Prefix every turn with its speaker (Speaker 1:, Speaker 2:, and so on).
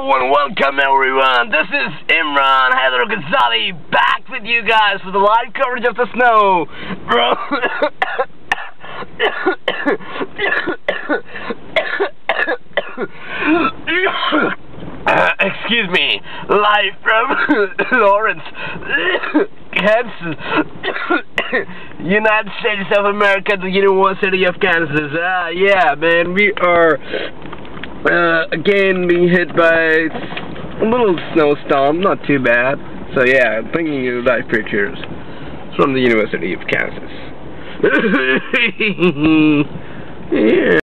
Speaker 1: Hello and welcome everyone. This is Emron, Hyder, Ghazalee, back with you guys for the live coverage of the snow. Bro. Excuse me. Live from Lawrence, Kansas, United States of America, the University of Kansas. Yeah, man, we are again being hit by a little snowstorm, not too bad. So yeah, I'm bringing you live pictures from the University of Kansas. Yeah.